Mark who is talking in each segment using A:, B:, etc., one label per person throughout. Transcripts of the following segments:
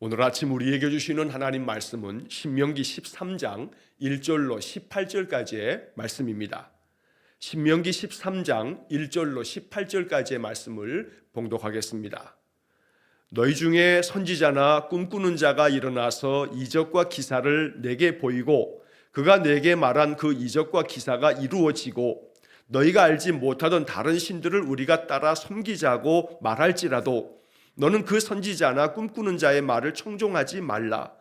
A: 오늘 아침 우리에게 주시는 하나님 말씀은 신명기 13장 1절로 18절까지의 말씀입니다. 신명기 13장 1절로 18절까지의 말씀을 봉독하겠습니다. 너희 중에 선지자나 꿈꾸는 자가 일어나서 이적과 기사를 내게 보이고 그가 내게 말한 그 이적과 기사가 이루어지고 너희가 알지 못하던 다른 신들을 우리가 따라 섬기자고 말할지라도 너는 그 선지자나 꿈꾸는 자의 말을 청종하지 말라.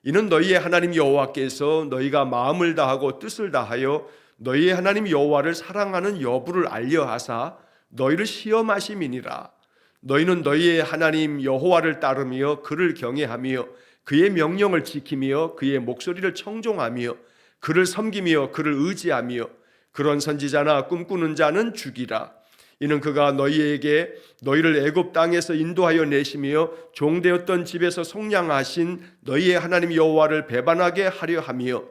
A: 이는 너희의 하나님 여호와께서 너희가 마음을 다하고 뜻을 다하여 너희의 하나님 여호와를 사랑하는 여부를 알려하사 너희를 시험하심이니라. 너희는 너희의 하나님 여호와를 따르며 그를 경외하며 그의 명령을 지키며 그의 목소리를 청종하며 그를 섬기며 그를 의지하며 그런 선지자나 꿈꾸는 자는 죽이라. 이는 그가 너희에게 너희를 애굽 땅에서 인도하여 내시며 종되었던 집에서 속량하신 너희의 하나님 여호와를 배반하게 하려 하며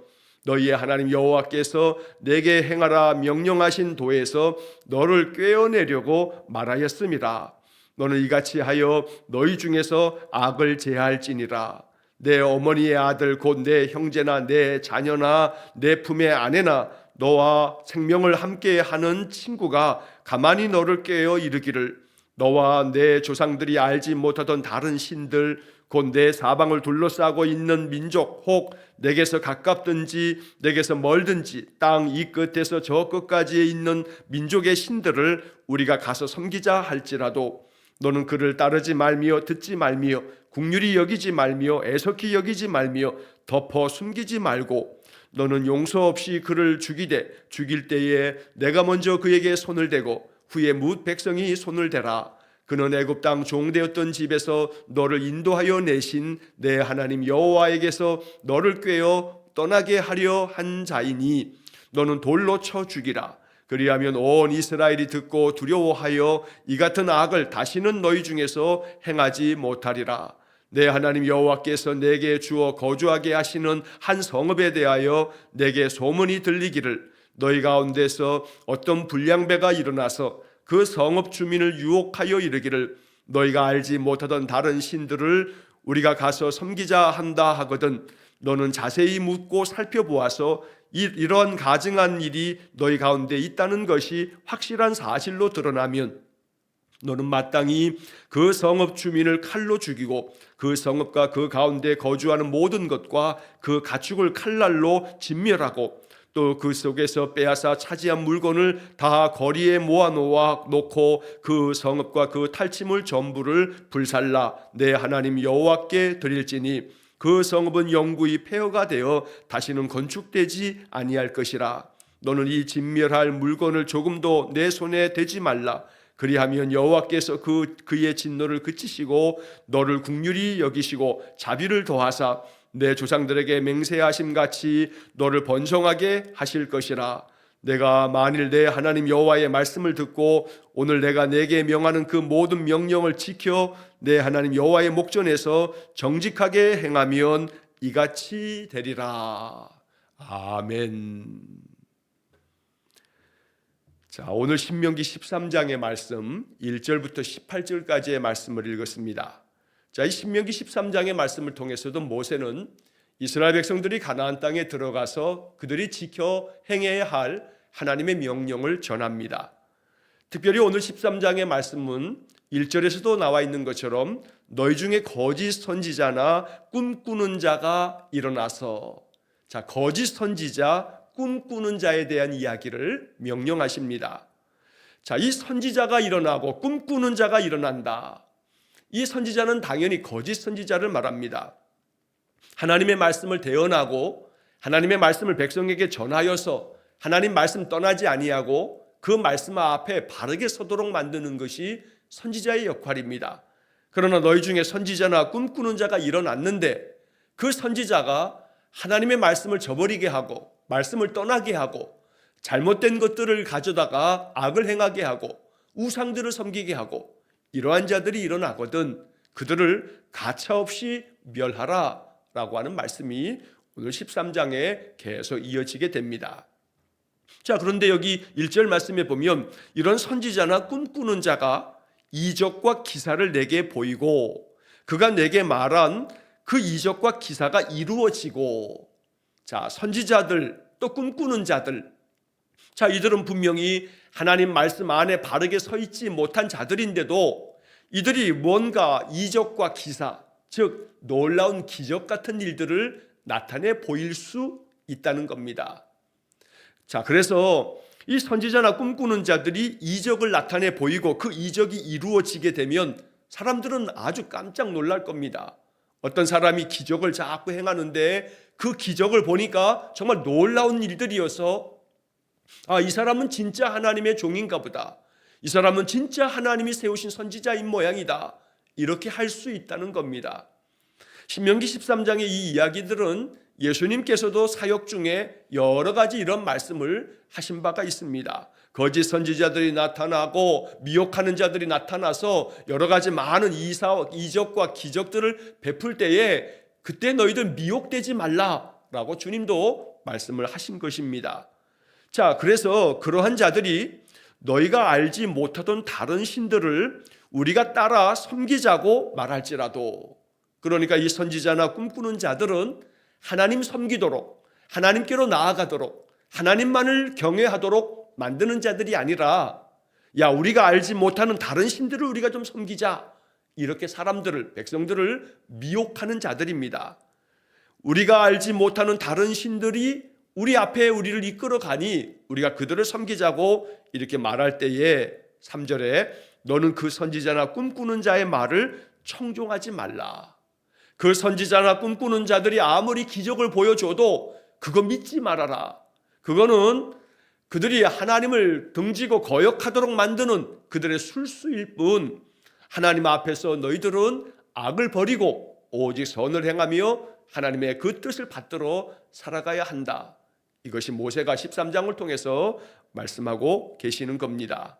A: 너희의 하나님 여호와께서 내게 행하라 명령하신 도에서 너를 꿰어내려고 말하였음이라. 너는 이같이 하여 너희 중에서 악을 제할지니라. 내 어머니의 아들 곧 내 형제나 내 자녀나 내 품의 아내나 너와 생명을 함께하는 친구가 가만히 너를 깨어 이르기를 너와 내 조상들이 알지 못하던 다른 신들 곧 내 사방을 둘러싸고 있는 민족 혹 내게서 가깝든지 내게서 멀든지 땅 이 끝에서 저 끝까지에 있는 민족의 신들을 우리가 가서 섬기자 할지라도 너는 그를 따르지 말며 듣지 말며 긍휼히 여기지 말며 애석히 여기지 말며 덮어 숨기지 말고 너는 용서 없이 그를 죽일 때에 내가 먼저 그에게 손을 대고 후에 뭇 백성이 손을 대라. 그는 애굽 땅 종되었던 집에서 너를 인도하여 내신 내 하나님 여호와에게서 너를 꿰어 떠나게 하려 한 자이니 너는 돌로 쳐 죽이라. 그리하면 온 이스라엘이 듣고 두려워하여 이 같은 악을 다시는 너희 중에서 행하지 못하리라. 내 하나님 여호와께서 내게 주어 거주하게 하시는 한 성읍에 대하여 내게 소문이 들리기를 너희 가운데서 어떤 불량배가 일어나서 그 성읍 주민을 유혹하여 이르기를 너희가 알지 못하던 다른 신들을 우리가 가서 섬기자 한다 하거든 너는 자세히 묻고 살펴보아서 이런 가증한 일이 너희 가운데 있다는 것이 확실한 사실로 드러나면 너는 마땅히 그 성읍 주민을 칼로 죽이고 그 성읍과 그 가운데 거주하는 모든 것과 그 가축을 칼날로 진멸하고 또 그 속에서 빼앗아 차지한 물건을 다 거리에 놓고 그 성읍과 그 탈취물 전부를 불살라 내 하나님 여호와께 드릴지니 그 성읍은 영구히 폐허가 되어 다시는 건축되지 아니할 것이라. 너는 이 진멸할 물건을 조금도 내 손에 대지 말라. 그리하면 여호와께서 그의 진노를 그치시고 너를 긍휼히 여기시고 자비를 더하사 내 조상들에게 맹세하심 같이 너를 번성하게 하실 것이라. 내가 만일 내 하나님 여호와의 말씀을 듣고 오늘 내가 내게 명하는 그 모든 명령을 지켜 내 하나님 여호와의 목전에서 정직하게 행하면 이같이 되리라. 아멘. 자, 오늘 신명기 13장의 말씀 1절부터 18절까지의 말씀을 읽었습니다. 자, 이 신명기 13장의 말씀을 통해서도 모세는 이스라엘 백성들이 가나안 땅에 들어가서 그들이 지켜 행해야 할 하나님의 명령을 전합니다. 특별히 오늘 13장의 말씀은 1절에서도 나와 있는 것처럼 너희 중에 거짓 선지자나 꿈꾸는 자가 일어나서 자, 거짓 선지자 꿈꾸는 자에 대한 이야기를 명령하십니다. 자, 이 선지자가 일어나고 꿈꾸는 자가 일어난다. 이 선지자는 당연히 거짓 선지자를 말합니다. 하나님의 말씀을 대언하고 하나님의 말씀을 백성에게 전하여서 하나님 말씀 떠나지 아니하고 그 말씀 앞에 바르게 서도록 만드는 것이 선지자의 역할입니다. 그러나 너희 중에 선지자나 꿈꾸는 자가 일어났는데 그 선지자가 하나님의 말씀을 저버리게 하고 말씀을 떠나게 하고 잘못된 것들을 가져다가 악을 행하게 하고 우상들을 섬기게 하고 이러한 자들이 일어나거든 그들을 가차없이 멸하라 라고 하는 말씀이 오늘 13장에 계속 이어지게 됩니다. 자, 그런데 여기 1절 말씀에 보면 이런 선지자나 꿈꾸는 자가 이적과 기사를 내게 보이고 그가 내게 말한 그 이적과 기사가 이루어지고, 자, 선지자들 또 꿈꾸는 자들, 자, 이들은 분명히 하나님 말씀 안에 바르게 서 있지 못한 자들인데도 이들이 뭔가 이적과 기사, 즉 놀라운 기적 같은 일들을 나타내 보일 수 있다는 겁니다. 자, 그래서 이 선지자나 꿈꾸는 자들이 이적을 나타내 보이고 그 이적이 이루어지게 되면 사람들은 아주 깜짝 놀랄 겁니다. 어떤 사람이 기적을 자꾸 행하는데 그 기적을 보니까 정말 놀라운 일들이어서 이 사람은 진짜 하나님의 종인가 보다. 이 사람은 진짜 하나님이 세우신 선지자인 모양이다. 이렇게 할 수 있다는 겁니다. 신명기 13장의 이 이야기들은 예수님께서도 사역 중에 여러 가지 이런 말씀을 하신 바가 있습니다. 거짓 선지자들이 나타나고 미혹하는 자들이 나타나서 여러 가지 많은 이적과 기적들을 베풀 때에 그때 너희들 미혹되지 말라라고 주님도 말씀을 하신 것입니다. 자, 그래서 그러한 자들이 너희가 알지 못하던 다른 신들을 우리가 따라 섬기자고 말할지라도, 그러니까 이 선지자나 꿈꾸는 자들은 하나님 섬기도록, 하나님께로 나아가도록, 하나님만을 경외하도록 만드는 자들이 아니라, 야, 우리가 알지 못하는 다른 신들을 우리가 좀 섬기자, 이렇게 사람들을, 백성들을 미혹하는 자들입니다. 우리가 알지 못하는 다른 신들이 우리 앞에 우리를 이끌어가니 우리가 그들을 섬기자고 이렇게 말할 때에 3절에 너는 그 선지자나 꿈꾸는 자의 말을 청종하지 말라. 그 선지자나 꿈꾸는 자들이 아무리 기적을 보여줘도 그거 믿지 말아라. 그거는 그들이 하나님을 등지고 거역하도록 만드는 그들의 술수일 뿐, 하나님 앞에서 너희들은 악을 버리고 오직 선을 행하며 하나님의 그 뜻을 받들어 살아가야 한다. 이것이 모세가 13장을 통해서 말씀하고 계시는 겁니다.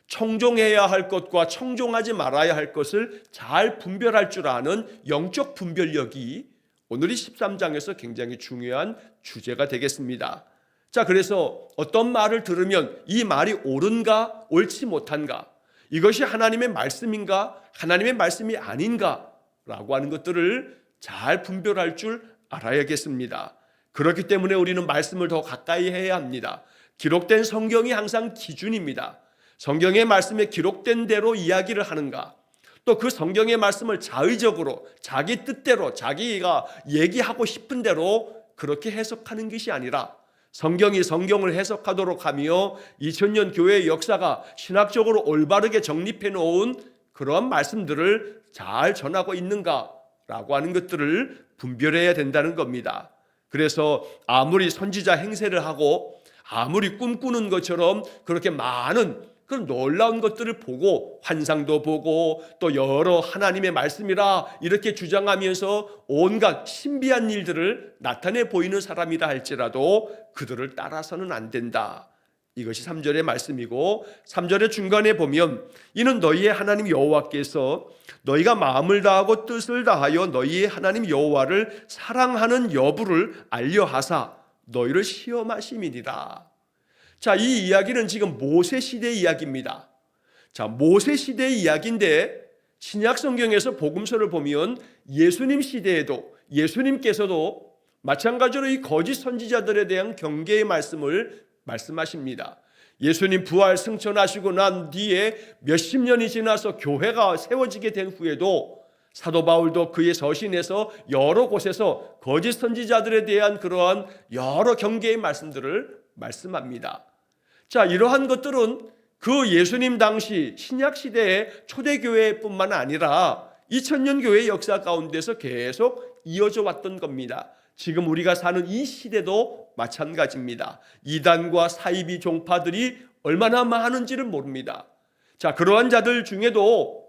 A: 청종해야 할 것과 청종하지 말아야 할 것을 잘 분별할 줄 아는 영적 분별력이 오늘 이 13장에서 굉장히 중요한 주제가 되겠습니다. 자, 그래서 어떤 말을 들으면 이 말이 옳은가 옳지 못한가, 이것이 하나님의 말씀인가 하나님의 말씀이 아닌가 라고 하는 것들을 잘 분별할 줄 알아야겠습니다. 그렇기 때문에 우리는 말씀을 더 가까이 해야 합니다. 기록된 성경이 항상 기준입니다. 성경의 말씀에 기록된 대로 이야기를 하는가, 또 그 성경의 말씀을 자의적으로 자기 뜻대로 자기가 얘기하고 싶은 대로 그렇게 해석하는 것이 아니라 성경이 성경을 해석하도록 하며 2000년 교회의 역사가 신학적으로 올바르게 정립해 놓은 그런 말씀들을 잘 전하고 있는가라고 하는 것들을 분별해야 된다는 겁니다. 그래서 아무리 선지자 행세를 하고 아무리 꿈꾸는 것처럼 그렇게 많은 그런 놀라운 것들을 보고 환상도 보고 또 여러 하나님의 말씀이라 이렇게 주장하면서 온갖 신비한 일들을 나타내 보이는 사람이라 할지라도 그들을 따라서는 안 된다. 이것이 3절의 말씀이고, 3절의 중간에 보면 이는 너희의 하나님 여호와께서 너희가 마음을 다하고 뜻을 다하여 너희의 하나님 여호와를 사랑하는 여부를 알려하사 너희를 시험하심이니라. 자, 이 이야기는 지금 모세 시대의 이야기입니다. 자, 모세 시대의 이야기인데 신약 성경에서 복음서를 보면 예수님 시대에도 예수님께서도 마찬가지로 이 거짓 선지자들에 대한 경계의 말씀을 말씀하십니다. 예수님 부활 승천하시고 난 뒤에 몇십 년이 지나서 교회가 세워지게 된 후에도 사도 바울도 그의 서신에서 여러 곳에서 거짓 선지자들에 대한 그러한 여러 경계의 말씀들을 말씀합니다. 자, 이러한 것들은 그 예수님 당시 신약 시대의 초대교회뿐만 아니라 2000년 교회의 역사 가운데서 계속 이어져 왔던 겁니다. 지금 우리가 사는 이 시대도 마찬가지입니다. 이단과 사이비 종파들이 얼마나 많은지를 모릅니다. 자, 그러한 자들 중에도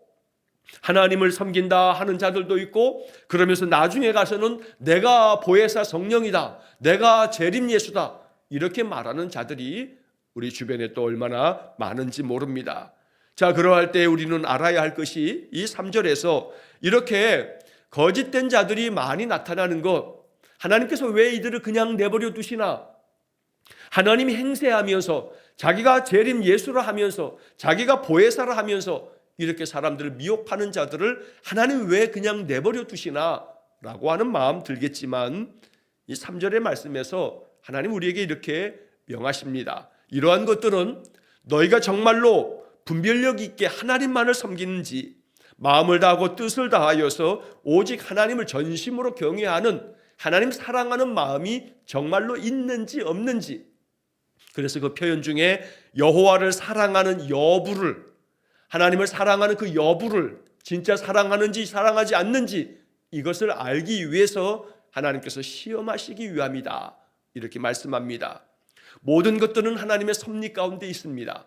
A: 하나님을 섬긴다 하는 자들도 있고, 그러면서 나중에 가서는 내가 보혜사 성령이다, 내가 재림 예수다, 이렇게 말하는 자들이 우리 주변에 또 얼마나 많은지 모릅니다. 자, 그러할 때 우리는 알아야 할 것이 이 3절에서 이렇게 거짓된 자들이 많이 나타나는 것, 하나님께서 왜 이들을 그냥 내버려 두시나? 하나님이 행세하면서 자기가 재림 예수라 하면서 자기가 보혜사라 하면서 이렇게 사람들을 미혹하는 자들을 하나님 왜 그냥 내버려 두시나? 라고 하는 마음 들겠지만 이 3절의 말씀에서 하나님 우리에게 이렇게 명하십니다. 이러한 것들은 너희가 정말로 분별력 있게 하나님만을 섬기는지, 마음을 다하고 뜻을 다하여서 오직 하나님을 전심으로 경외하는, 하나님 사랑하는 마음이 정말로 있는지 없는지. 그래서 그 표현 중에 여호와를 사랑하는 여부를, 하나님을 사랑하는 그 여부를 진짜 사랑하는지 사랑하지 않는지 이것을 알기 위해서 하나님께서 시험하시기 위함이다, 이렇게 말씀합니다. 모든 것들은 하나님의 섭리 가운데 있습니다.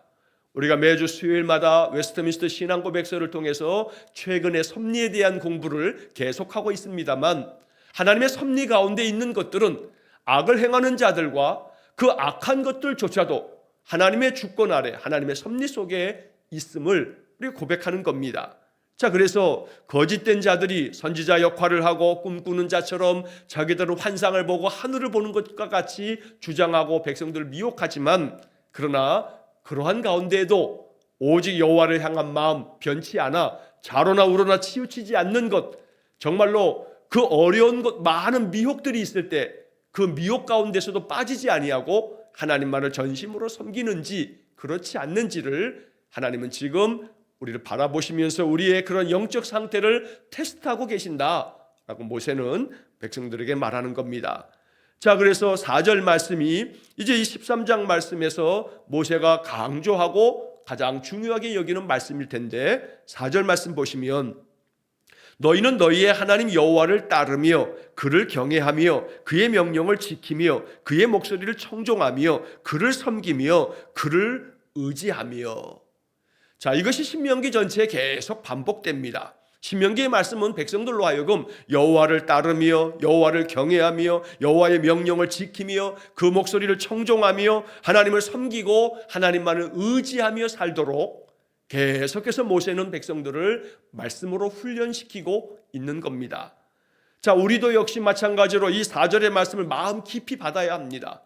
A: 우리가 매주 수요일마다 웨스트민스터 신앙 고백서를 통해서 최근의 섭리에 대한 공부를 계속하고 있습니다만, 하나님의 섭리 가운데 있는 것들은 악을 행하는 자들과 그 악한 것들조차도 하나님의 주권 아래, 하나님의 섭리 속에 있음을 우리가 고백하는 겁니다. 자, 그래서 거짓된 자들이 선지자 역할을 하고 꿈꾸는 자처럼 자기들은 환상을 보고 하늘을 보는 것과 같이 주장하고 백성들을 미혹하지만, 그러나 그러한 가운데에도 오직 여호와를 향한 마음 변치 않아 좌로나 우로나 치우치지 않는 것, 정말로 그 어려운 것, 많은 미혹들이 있을 때 그 미혹 가운데서도 빠지지 아니하고 하나님만을 전심으로 섬기는지 그렇지 않는지를 하나님은 지금 우리를 바라보시면서 우리의 그런 영적 상태를 테스트하고 계신다라고 모세는 백성들에게 말하는 겁니다. 자, 그래서 4절 말씀이 이제 이 13장 말씀에서 모세가 강조하고 가장 중요하게 여기는 말씀일 텐데, 4절 말씀 보시면 너희는 너희의 하나님 여호와를 따르며 그를 경외하며 그의 명령을 지키며 그의 목소리를 청종하며 그를 섬기며 그를 의지하며. 자, 이것이 신명기 전체에 계속 반복됩니다. 신명기의 말씀은 백성들로 하여금 여호와를 따르며 여호와를 경외하며 여호와의 명령을 지키며 그 목소리를 청종하며 하나님을 섬기고 하나님만을 의지하며 살도록 계속해서 모세는 백성들을 말씀으로 훈련시키고 있는 겁니다. 자, 우리도 역시 마찬가지로 이 4절의 말씀을 마음 깊이 받아야 합니다.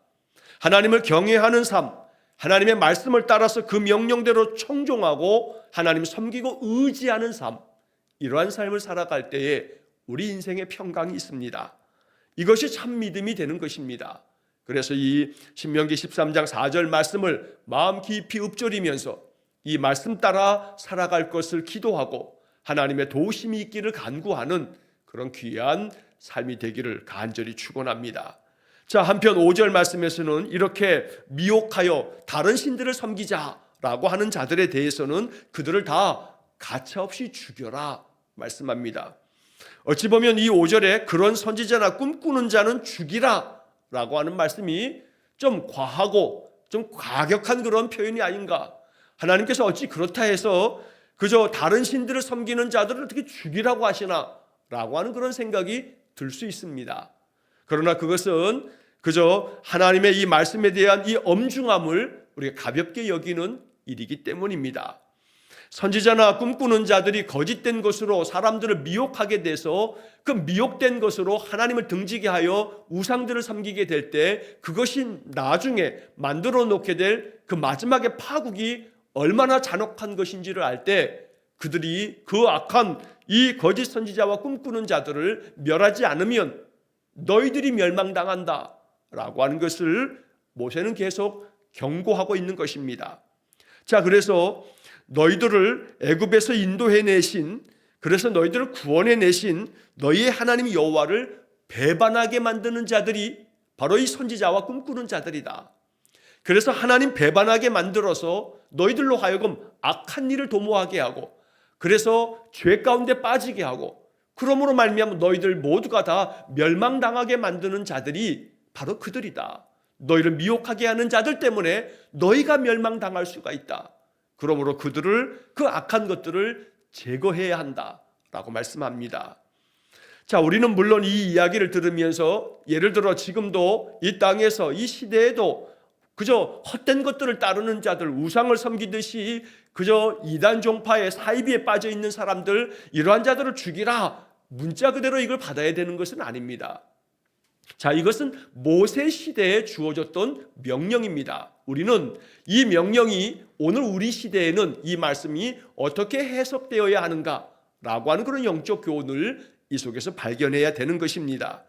A: 하나님을 경외하는 삶, 하나님의 말씀을 따라서 그 명령대로 청종하고 하나님 섬기고 의지하는 삶, 이러한 삶을 살아갈 때에 우리 인생에 평강이 있습니다. 이것이 참 믿음이 되는 것입니다. 그래서 이 신명기 13장 4절 말씀을 마음 깊이 읊조리면서 이 말씀 따라 살아갈 것을 기도하고 하나님의 도우심이 있기를 간구하는 그런 귀한 삶이 되기를 간절히 축원합니다. 자, 한편 5절 말씀에서는 이렇게 미혹하여 다른 신들을 섬기자라고 하는 자들에 대해서는 그들을 다 가차없이 죽여라 말씀합니다. 어찌 보면 이 5절에 그런 선지자나 꿈꾸는 자는 죽이라 라고 하는 말씀이 좀 과하고 좀 과격한 그런 표현이 아닌가. 하나님께서 어찌 그렇다 해서 그저 다른 신들을 섬기는 자들을 어떻게 죽이라고 하시나 라고 하는 그런 생각이 들 수 있습니다. 그러나 그것은 그저 하나님의 이 말씀에 대한 이 엄중함을 우리가 가볍게 여기는 일이기 때문입니다. 선지자나 꿈꾸는 자들이 거짓된 것으로 사람들을 미혹하게 돼서 그 미혹된 것으로 하나님을 등지게 하여 우상들을 섬기게 될 때 그것이 나중에 만들어 놓게 될 그 마지막의 파국이 얼마나 잔혹한 것인지를 알 때 그들이 그 악한 이 거짓 선지자와 꿈꾸는 자들을 멸하지 않으면 너희들이 멸망당한다 라고 하는 것을 모세는 계속 경고하고 있는 것입니다. 자, 그래서 너희들을 애굽에서 인도해내신, 그래서 너희들을 구원해내신 너희의 하나님 여호와를 배반하게 만드는 자들이 바로 이 선지자와 꿈꾸는 자들이다. 그래서 하나님 배반하게 만들어서 너희들로 하여금 악한 일을 도모하게 하고, 그래서 죄 가운데 빠지게 하고, 그러므로 말미암아 너희들 모두가 다 멸망당하게 만드는 자들이 바로 그들이다. 너희를 미혹하게 하는 자들 때문에 너희가 멸망당할 수가 있다. 그러므로 그들을, 그 악한 것들을 제거해야 한다라고 말씀합니다. 자, 우리는 물론 이 이야기를 들으면서 예를 들어 지금도 이 땅에서 이 시대에도 그저 헛된 것들을 따르는 자들, 우상을 섬기듯이 그저 이단 종파의 사이비에 빠져 있는 사람들, 이러한 자들을 죽이라, 문자 그대로 이걸 받아야 되는 것은 아닙니다. 자, 이것은 모세 시대에 주어졌던 명령입니다. 우리는 이 명령이 오늘 우리 시대에는 이 말씀이 어떻게 해석되어야 하는가라고 하는 그런 영적 교훈을 이 속에서 발견해야 되는 것입니다.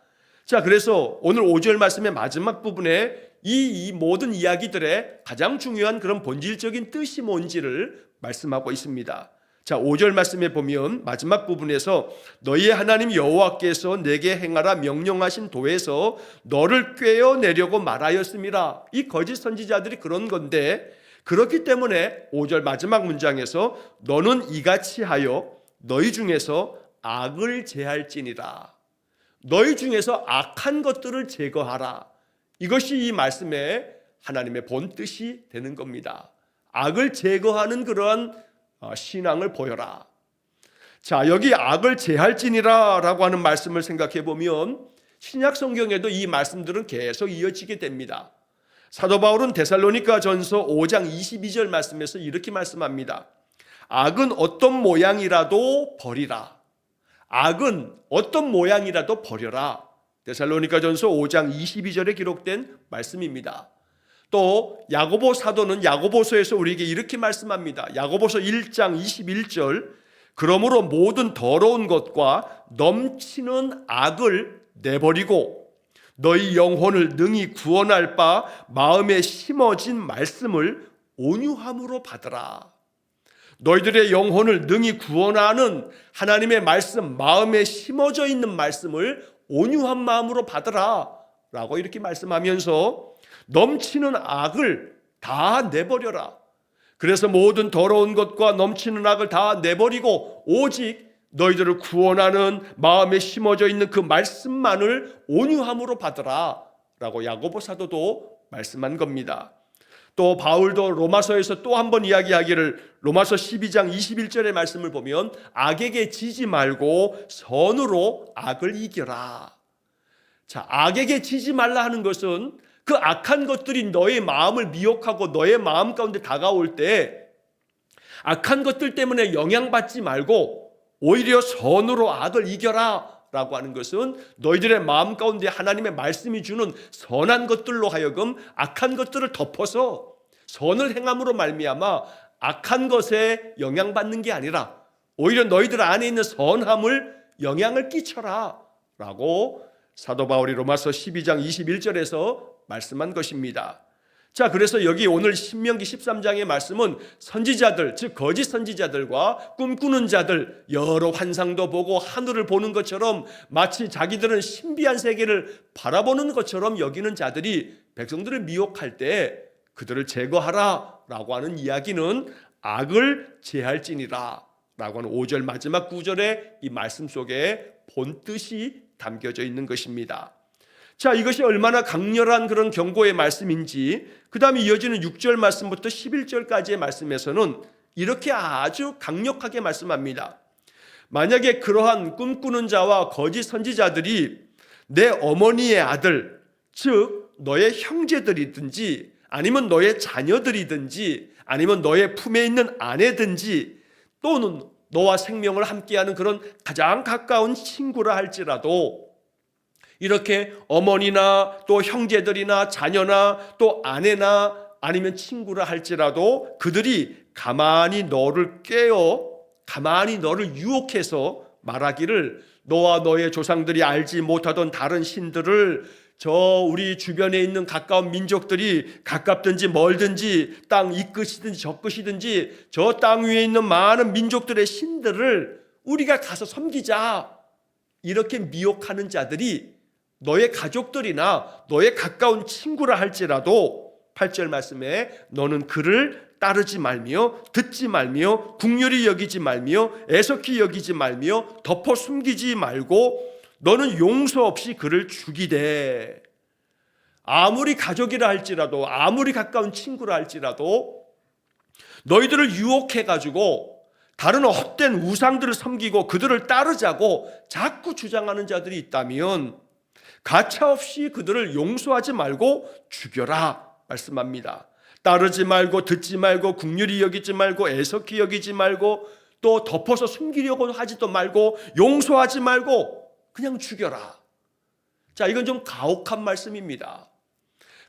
A: 자, 그래서 오늘 5절 말씀의 마지막 부분에 이 모든 이야기들의 가장 중요한 그런 본질적인 뜻이 뭔지를 말씀하고 있습니다. 자, 5절 말씀에 보면 마지막 부분에서 너희의 하나님 여호와께서 내게 행하라 명령하신 도에서 너를 꿰어내려고 말하였음이라. 이 거짓 선지자들이 그런 건데, 그렇기 때문에 5절 마지막 문장에서 너는 이같이 하여 너희 중에서 악을 제할지니라. 너희 중에서 악한 것들을 제거하라. 이것이 이 말씀의 하나님의 본뜻이 되는 겁니다. 악을 제거하는 그러한 신앙을 보여라. 자, 여기 악을 제할지니라 라고 하는 말씀을 생각해 보면 신약 성경에도 이 말씀들은 계속 이어지게 됩니다. 사도 바울은 데살로니가 전서 5장 22절 말씀에서 이렇게 말씀합니다. 악은 어떤 모양이라도 버리라. 악은 어떤 모양이라도 버려라. 데살로니가 전서 5장 22절에 기록된 말씀입니다. 또 야고보 사도는 야고보서에서 우리에게 이렇게 말씀합니다. 야고보서 1장 21절 그러므로 모든 더러운 것과 넘치는 악을 내버리고 너희 영혼을 능히 구원할 바 마음에 심어진 말씀을 온유함으로 받으라. 너희들의 영혼을 능히 구원하는 하나님의 말씀, 마음에 심어져 있는 말씀을 온유한 마음으로 받으라 라고 이렇게 말씀하면서 넘치는 악을 다 내버려라. 그래서 모든 더러운 것과 넘치는 악을 다 내버리고 오직 너희들을 구원하는 마음에 심어져 있는 그 말씀만을 온유함으로 받으라 라고 야고보 사도도 말씀한 겁니다. 또 바울도 로마서에서 또 한 번 이야기하기를 로마서 12장 21절의 말씀을 보면 악에게 지지 말고 선으로 악을 이겨라. 자, 악에게 지지 말라 하는 것은 그 악한 것들이 너의 마음을 미혹하고 너의 마음 가운데 다가올 때 악한 것들 때문에 영향받지 말고 오히려 선으로 악을 이겨라 라고 하는 것은 너희들의 마음 가운데 하나님의 말씀이 주는 선한 것들로 하여금 악한 것들을 덮어서 선을 행함으로 말미암아 악한 것에 영향받는 게 아니라 오히려 너희들 안에 있는 선함을 영향을 끼쳐라 라고 사도 바울이 로마서 12장 21절에서 말씀한 것입니다. 자, 그래서 여기 오늘 신명기 13장의 말씀은 선지자들, 즉 거짓 선지자들과 꿈꾸는 자들, 여러 환상도 보고 하늘을 보는 것처럼 마치 자기들은 신비한 세계를 바라보는 것처럼 여기는 자들이 백성들을 미혹할 때 그들을 제거하라 라고 하는 이야기는 악을 제할지니라 라고 하는 5절 마지막 구절의 이 말씀 속에 본뜻이 담겨져 있는 것입니다. 자, 이것이 얼마나 강렬한 그런 경고의 말씀인지 그 다음에 이어지는 6절 말씀부터 11절까지의 말씀에서는 이렇게 아주 강력하게 말씀합니다. 만약에 그러한 꿈꾸는 자와 거짓 선지자들이 내 어머니의 아들, 즉 너의 형제들이든지 아니면 너의 자녀들이든지 아니면 너의 품에 있는 아내든지 또는 너와 생명을 함께하는 그런 가장 가까운 친구라 할지라도 이렇게 어머니나 또 형제들이나 자녀나 또 아내나 아니면 친구라 할지라도 그들이 가만히 너를 깨어 가만히 너를 유혹해서 말하기를 너와 너의 조상들이 알지 못하던 다른 신들을 저 우리 주변에 있는 가까운 민족들이 가깝든지 멀든지 땅 이 끝이든지 저 끝이든지 저 땅 위에 있는 많은 민족들의 신들을 우리가 가서 섬기자 이렇게 미혹하는 자들이 너의 가족들이나 너의 가까운 친구라 할지라도 8절 말씀에 너는 그를 따르지 말며 듣지 말며 긍휼히 여기지 말며 애석히 여기지 말며 덮어 숨기지 말고 너는 용서 없이 그를 죽이되 아무리 가족이라 할지라도 아무리 가까운 친구라 할지라도 너희들을 유혹해가지고 다른 헛된 우상들을 섬기고 그들을 따르자고 자꾸 주장하는 자들이 있다면 가차없이 그들을 용서하지 말고 죽여라 말씀합니다. 따르지 말고 듣지 말고 긍휼히 여기지 말고 애석히 여기지 말고 또 덮어서 숨기려고 하지도 말고 용서하지 말고 그냥 죽여라. 자, 이건 좀 가혹한 말씀입니다.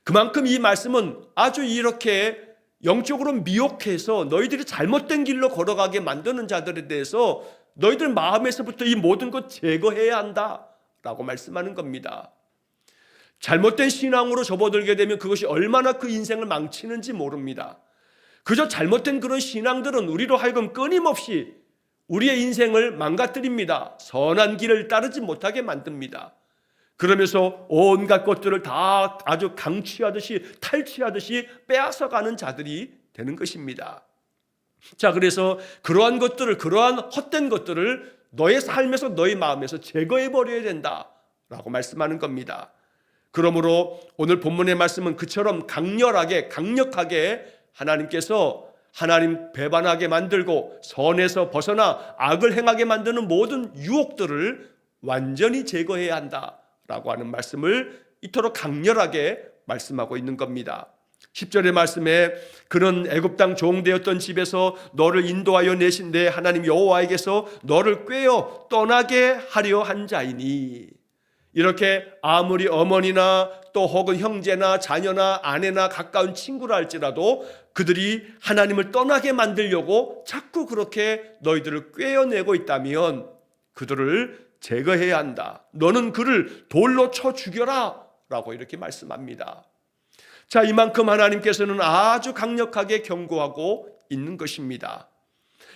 A: 그만큼 이 말씀은 아주 이렇게 영적으로 미혹해서 너희들이 잘못된 길로 걸어가게 만드는 자들에 대해서 너희들 마음에서부터 이 모든 것 제거해야 한다라고 말씀하는 겁니다. 잘못된 신앙으로 접어들게 되면 그것이 얼마나 그 인생을 망치는지 모릅니다. 그저 잘못된 그런 신앙들은 우리로 하여금 끊임없이 우리의 인생을 망가뜨립니다. 선한 길을 따르지 못하게 만듭니다. 그러면서 온갖 것들을 다 아주 강취하듯이 탈취하듯이 빼앗아가는 자들이 되는 것입니다. 자, 그래서 그러한 것들을, 그러한 헛된 것들을 너의 삶에서, 너의 마음에서 제거해버려야 된다라고 말씀하는 겁니다. 그러므로 오늘 본문의 말씀은 그처럼 강력하게 하나님께서 하나님 배반하게 만들고 선에서 벗어나 악을 행하게 만드는 모든 유혹들을 완전히 제거해야 한다라고 하는 말씀을 이토록 강렬하게 말씀하고 있는 겁니다. 10절의 말씀에 그는 애굽 땅 종되었던 집에서 너를 인도하여 내신 내 하나님 여호와에게서 너를 꾀어 떠나게 하려 한 자이니, 이렇게 아무리 어머니나 또 혹은 형제나 자녀나 아내나 가까운 친구라 할지라도 그들이 하나님을 떠나게 만들려고 자꾸 그렇게 너희들을 꾀어내고 있다면 그들을 제거해야 한다. 너는 그를 돌로 쳐 죽여라 라고 이렇게 말씀합니다. 자, 이만큼 하나님께서는 아주 강력하게 경고하고 있는 것입니다.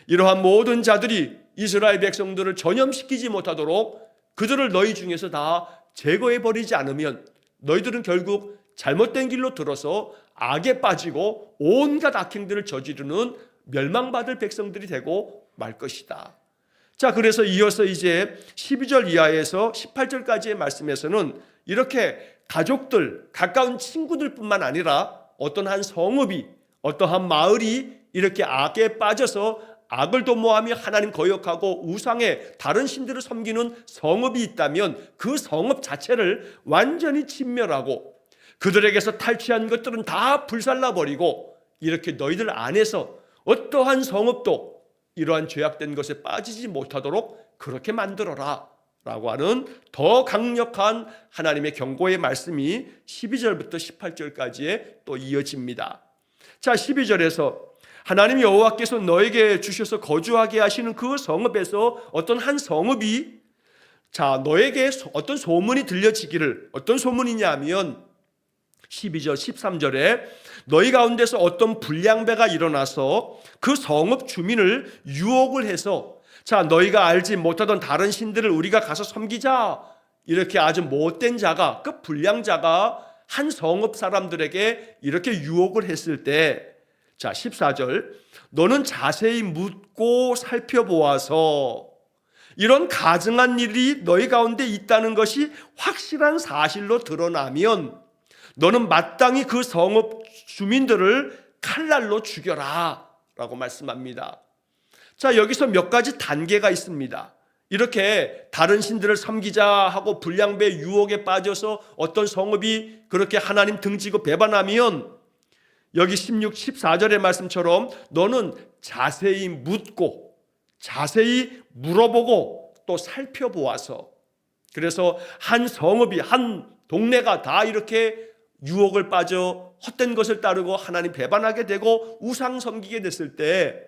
A: 이러한 모든 자들이 이스라엘 백성들을 전염시키지 못하도록 그들을 너희 중에서 다 제거해버리지 않으면 너희들은 결국 잘못된 길로 들어서 악에 빠지고 온갖 악행들을 저지르는 멸망받을 백성들이 되고 말 것이다. 자, 그래서 이어서 이제 12절 이하에서 18절까지의 말씀에서는 이렇게 가족들, 가까운 친구들뿐만 아니라 어떤 한 성읍이, 어떠한 마을이 이렇게 악에 빠져서 악을 도모하며 하나님 거역하고 우상의 다른 신들을 섬기는 성읍이 있다면 그 성읍 자체를 완전히 진멸하고 그들에게서 탈취한 것들은 다 불살라버리고 이렇게 너희들 안에서 어떠한 성읍도 이러한 죄악된 것에 빠지지 못하도록 그렇게 만들어라 라고 하는 더 강력한 하나님의 경고의 말씀이 12절부터 18절까지에 또 이어집니다. 자, 12절에서 하나님 여호와께서 너에게 주셔서 거주하게 하시는 그 성읍에서 어떤 한 성읍이 자 너에게 어떤 소문이 들려지기를, 어떤 소문이냐 하면 12절 13절에 너희 가운데서 어떤 불량배가 일어나서 그 성읍 주민을 유혹을 해서 자 너희가 알지 못하던 다른 신들을 우리가 가서 섬기자, 이렇게 아주 못된 자가, 그 불량자가 한 성읍 사람들에게 이렇게 유혹을 했을 때, 자 14절 너는 자세히 묻고 살펴보아서 이런 가증한 일이 너희 가운데 있다는 것이 확실한 사실로 드러나면 너는 마땅히 그 성읍 주민들을 칼날로 죽여라 라고 말씀합니다. 자, 여기서 몇 가지 단계가 있습니다. 이렇게 다른 신들을 섬기자 하고 불량배 유혹에 빠져서 어떤 성읍이 그렇게 하나님 등지고 배반하면 여기 16, 14절의 말씀처럼 너는 자세히 묻고 자세히 물어보고 또 살펴보아서, 그래서 한 성읍이, 한 동네가 다 이렇게 유혹을 빠져 헛된 것을 따르고 하나님 배반하게 되고 우상 섬기게 됐을 때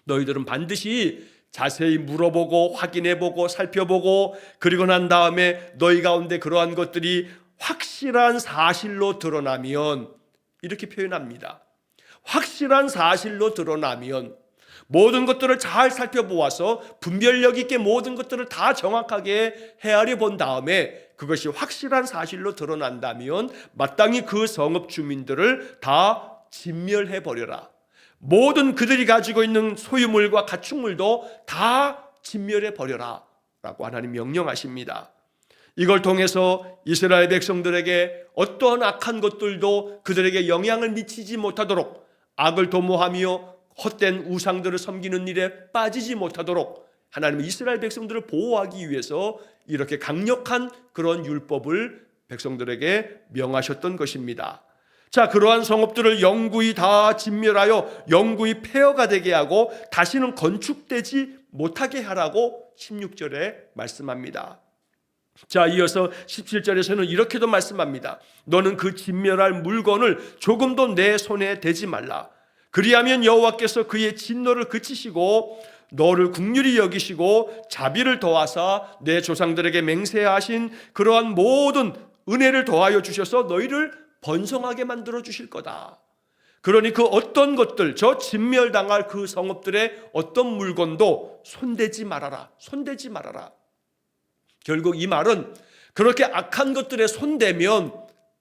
A: 너희들은 반드시 자세히 물어보고 확인해보고 살펴보고 그리고 난 다음에 너희 가운데 그러한 것들이 확실한 사실로 드러나면, 이렇게 표현합니다. 확실한 사실로 드러나면 모든 것들을 잘 살펴보아서 분별력 있게 모든 것들을 다 정확하게 헤아려 본 다음에 그것이 확실한 사실로 드러난다면 마땅히 그 성읍 주민들을 다 진멸해 버려라. 모든 그들이 가지고 있는 소유물과 가축물도 다 진멸해 버려라 라고 하나님 명령하십니다. 이걸 통해서 이스라엘 백성들에게 어떠한 악한 것들도 그들에게 영향을 미치지 못하도록, 악을 도모하며 헛된 우상들을 섬기는 일에 빠지지 못하도록 하나님은 이스라엘 백성들을 보호하기 위해서 이렇게 강력한 그런 율법을 백성들에게 명하셨던 것입니다. 자, 그러한 성읍들을 영구히 다 진멸하여 영구히 폐허가 되게 하고 다시는 건축되지 못하게 하라고 16절에 말씀합니다. 자, 이어서 17절에서는 이렇게도 말씀합니다. 너는 그 진멸할 물건을 조금도 내 손에 대지 말라. 그리하면 여호와께서 그의 진노를 그치시고 너를 긍휼히 여기시고 자비를 더하사 내 조상들에게 맹세하신 그러한 모든 은혜를 더하여 주셔서 너희를 번성하게 만들어 주실 거다. 그러니 그 어떤 것들, 저 진멸당할 그 성읍들의 어떤 물건도 손대지 말아라. 손대지 말아라. 결국 이 말은 그렇게 악한 것들에 손대면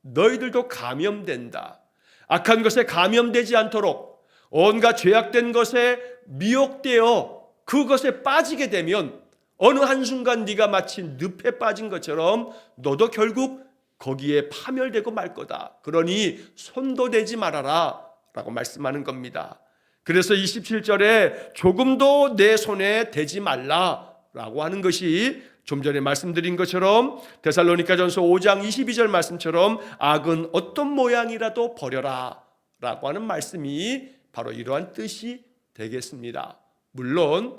A: 너희들도 감염된다. 악한 것에 감염되지 않도록 온갖 죄악된 것에 미혹되어 그것에 빠지게 되면 어느 한순간 네가 마치 늪에 빠진 것처럼 너도 결국 거기에 파멸되고 말 거다. 그러니 손도 대지 말아라 라고 말씀하는 겁니다. 그래서 27절에 조금도 내 손에 대지 말라라고 하는 것이 좀 전에 말씀드린 것처럼 데살로니가전서 5장 22절 말씀처럼 악은 어떤 모양이라도 버려라 라고 하는 말씀이 바로 이러한 뜻이 되겠습니다. 물론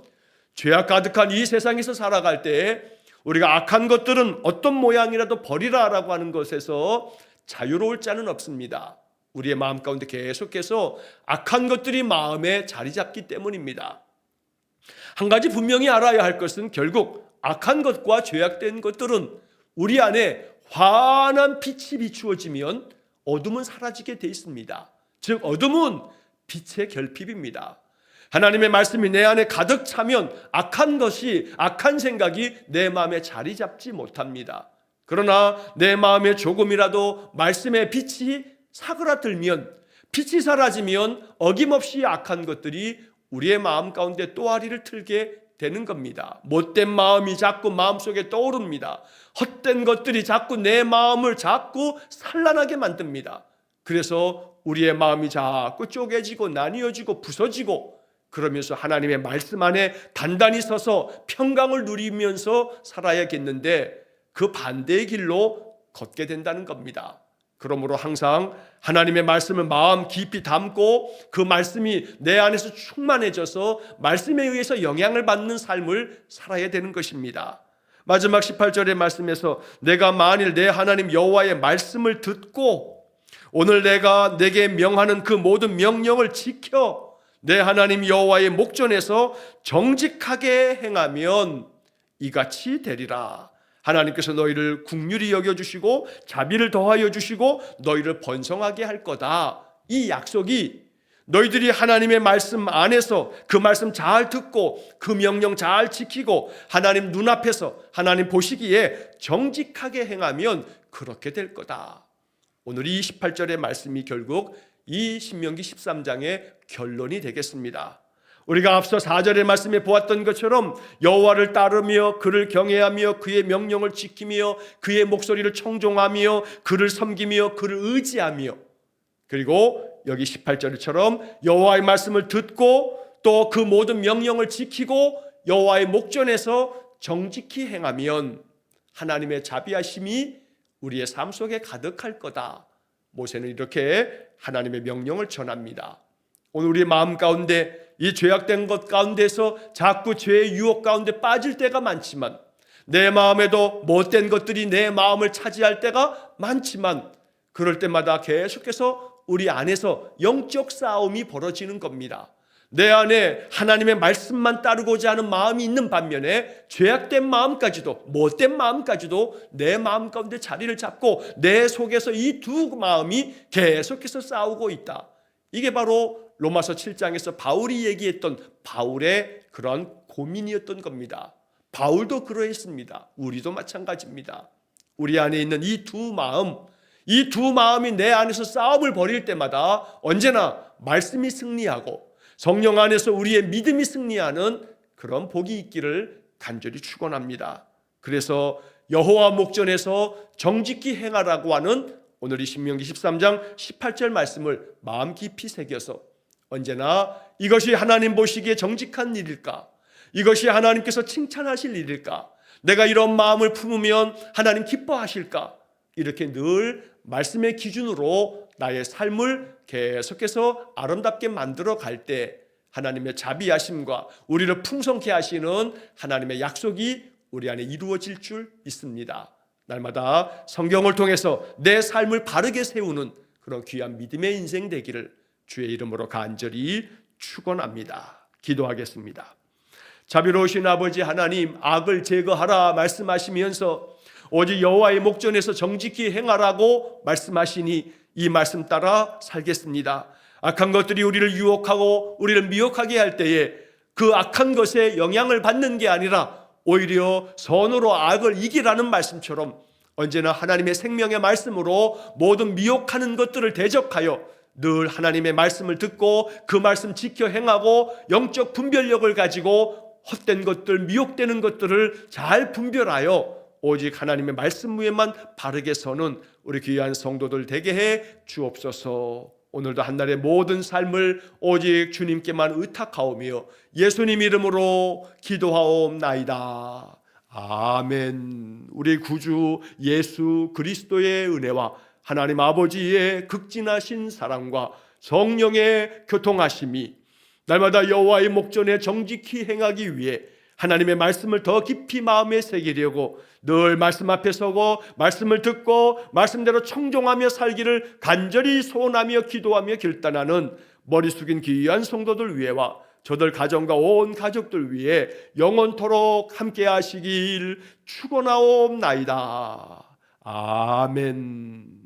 A: 죄악 가득한 이 세상에서 살아갈 때 우리가 악한 것들은 어떤 모양이라도 버리라라고 하는 것에서 자유로울 자는 없습니다. 우리의 마음 가운데 계속해서 악한 것들이 마음에 자리 잡기 때문입니다. 한 가지 분명히 알아야 할 것은 결국 악한 것과 죄악된 것들은 우리 안에 환한 빛이 비추어지면 어둠은 사라지게 돼 있습니다. 즉 어둠은 빛의 결핍입니다. 하나님의 말씀이 내 안에 가득 차면 악한 것이, 악한 생각이 내 마음에 자리 잡지 못합니다. 그러나 내 마음에 조금이라도 말씀의 빛이 사그라들면, 빛이 사라지면 어김없이 악한 것들이 우리의 마음 가운데 또아리를 틀게 되는 겁니다. 못된 마음이 자꾸 마음속에 떠오릅니다. 헛된 것들이 자꾸 내 마음을 자꾸 산란하게 만듭니다. 그래서 우리의 마음이 자꾸 쪼개지고 나뉘어지고 부서지고, 그러면서 하나님의 말씀 안에 단단히 서서 평강을 누리면서 살아야겠는데 그 반대의 길로 걷게 된다는 겁니다. 그러므로 항상 하나님의 말씀을 마음 깊이 담고 그 말씀이 내 안에서 충만해져서 말씀에 의해서 영향을 받는 삶을 살아야 되는 것입니다. 마지막 18절의 말씀에서 내가 만일 내 하나님 여호와의 말씀을 듣고 오늘 내가 내게 명하는 그 모든 명령을 지켜 내 하나님 여호와의 목전에서 정직하게 행하면 이같이 되리라. 하나님께서 너희를 긍휼히 여겨주시고 자비를 더하여 주시고 너희를 번성하게 할 거다. 이 약속이 너희들이 하나님의 말씀 안에서 그 말씀 잘 듣고 그 명령 잘 지키고 하나님 눈앞에서 하나님 보시기에 정직하게 행하면 그렇게 될 거다. 오늘 이 18절의 말씀이 결국 이 신명기 13장의 결론이 되겠습니다. 우리가 앞서 4절의 말씀에 보았던 것처럼 여호와를 따르며 그를 경외하며 그의 명령을 지키며 그의 목소리를 청종하며 그를 섬기며 그를 의지하며, 그리고 여기 18절처럼 여호와의 말씀을 듣고 또 그 모든 명령을 지키고 여호와의 목전에서 정직히 행하면 하나님의 자비하심이 우리의 삶 속에 가득할 거다. 모세는 이렇게 하나님의 명령을 전합니다. 오늘 우리의 마음 가운데 이 죄악된 것 가운데서 자꾸 죄의 유혹 가운데 빠질 때가 많지만, 내 마음에도 못된 것들이 내 마음을 차지할 때가 많지만, 그럴 때마다 계속해서 우리 안에서 영적 싸움이 벌어지는 겁니다. 내 안에 하나님의 말씀만 따르고자 하는 마음이 있는 반면에 죄악된 마음까지도, 못된 마음까지도 내 마음 가운데 자리를 잡고 내 속에서 이 두 마음이 계속해서 싸우고 있다. 이게 바로 로마서 7장에서 바울이 얘기했던 바울의 그런 고민이었던 겁니다. 바울도 그러했습니다. 우리도 마찬가지입니다. 우리 안에 있는 이 두 마음, 이 두 마음이 내 안에서 싸움을 벌일 때마다 언제나 말씀이 승리하고 성령 안에서 우리의 믿음이 승리하는 그런 복이 있기를 간절히 축원합니다. 그래서 여호와 목전에서 정직히 행하라고 하는 오늘 이 신명기 13장 18절 말씀을 마음 깊이 새겨서 언제나 이것이 하나님 보시기에 정직한 일일까? 이것이 하나님께서 칭찬하실 일일까? 내가 이런 마음을 품으면 하나님 기뻐하실까? 이렇게 늘 말씀의 기준으로 나의 삶을 계속해서 아름답게 만들어 갈 때 하나님의 자비하심과 우리를 풍성케 하시는 하나님의 약속이 우리 안에 이루어질 줄 믿습니다. 날마다 성경을 통해서 내 삶을 바르게 세우는 그런 귀한 믿음의 인생 되기를 주의 이름으로 간절히 축원합니다. 기도하겠습니다. 자비로우신 아버지 하나님, 악을 제거하라 말씀하시면서 오직 여호와의 목전에서 정직히 행하라고 말씀하시니 이 말씀 따라 살겠습니다. 악한 것들이 우리를 유혹하고 우리를 미혹하게 할 때에 그 악한 것에 영향을 받는 게 아니라 오히려 선으로 악을 이기라는 말씀처럼 언제나 하나님의 생명의 말씀으로 모든 미혹하는 것들을 대적하여 늘 하나님의 말씀을 듣고 그 말씀 지켜 행하고 영적 분별력을 가지고 헛된 것들, 미혹되는 것들을 잘 분별하여 오직 하나님의 말씀 위에만 바르게 서는 우리 귀한 성도들 되게 해 주옵소서. 오늘도 한날의 모든 삶을 오직 주님께만 의탁하오며 예수님 이름으로 기도하옵나이다. 아멘. 우리 구주 예수 그리스도의 은혜와 하나님 아버지의 극진하신 사랑과 성령의 교통하심이 날마다 여호와의 목전에 정직히 행하기 위해 하나님의 말씀을 더 깊이 마음에 새기려고 늘 말씀 앞에 서고 말씀을 듣고 말씀대로 청종하며 살기를 간절히 소원하며 기도하며 결단하는 머리 숙인 귀한 성도들 위해와 저들 가정과 온 가족들 위해 영원토록 함께 하시길 축원하옵나이다. 아멘.